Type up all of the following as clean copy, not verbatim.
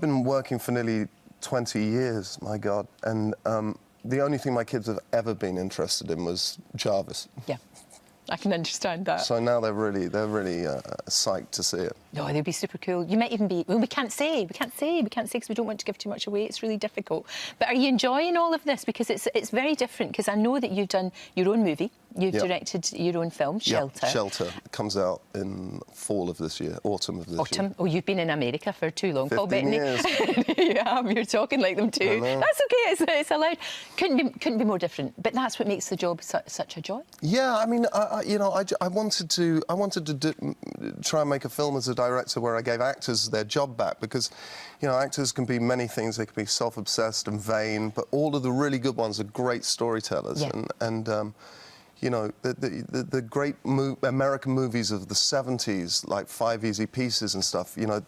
been working for nearly 20 years, my God, and the only thing my kids have ever been interested in was Jarvis. Yeah, I can understand that. So now they're really psyched to see it. No, they'd be super cool. You might even be... Well, we can't say because we don't want to give too much away. It's really difficult. But are you enjoying all of this? Because it's very different, because I know that you've done your own movie. You've directed your own film, Shelter. Shelter. It comes out in fall of this year, autumn of this year. Autumn? Oh, you've been in America for too long, Paul Bettany. Years. You have. You're talking like them too. That's okay. It's allowed. Couldn't be more different. But that's what makes the job such a joy. Yeah, I mean, I wanted to try and make a film as a director where I gave actors their job back, because, you know, actors can be many things. They can be self-obsessed and vain, but all of the really good ones are great storytellers. Yeah. You know, the great American movies of the 70s, like Five Easy Pieces and stuff, you know,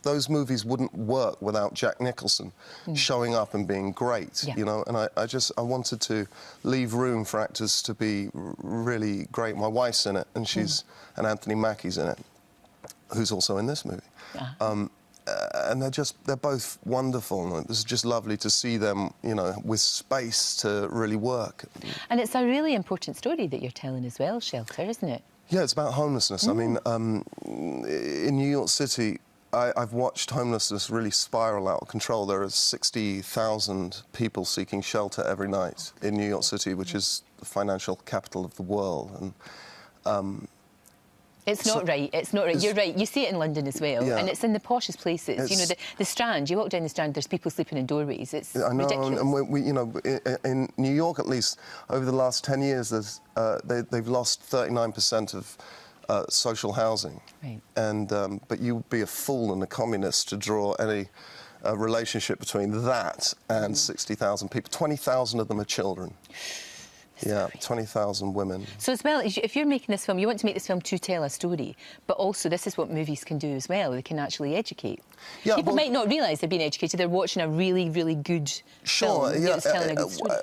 those movies wouldn't work without Jack Nicholson showing up and being great, you know, and I wanted to leave room for actors to be really great. My wife's in it, and and Anthony Mackie's in it, who's also in this movie. And they're both wonderful, and it was just lovely to see them, you know, with space to really work. And it's a really important story that you're telling as well, Shelter, isn't it? Yeah, it's about homelessness. I mean, in New York City, I've watched homelessness really spiral out of control. There are 60,000 people seeking shelter every night in New York City, which is the financial capital of the world. And it's not right. It's not right. You're right. You see it in London as well, and it's in the poshest places. You know, the Strand. You walk down the Strand, there's people sleeping in doorways. It's ridiculous. And we, you know, in New York at least, over the last 10 years, they've lost 39% of social housing. Right. And but you would be a fool and a communist to draw any relationship between that and 60,000 people. 20,000 of them are children. Yeah, 20,000 women. So as well, if you're making this film, you want to make this film to tell a story, but also this is what movies can do as well. They can actually educate. Yeah, people might not realise they're being educated. They're watching a really, really good film. Yeah, it's telling a good story.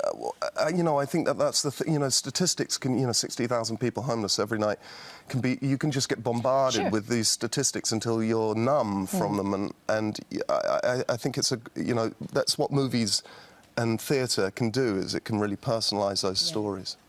You know, I think that's the thing. You know, statistics can, you know, 60,000 people homeless every night can be. You can just get bombarded with these statistics until you're numb from them, and I think it's you know, that's what movies and theatre can do, is it can really personalise those stories.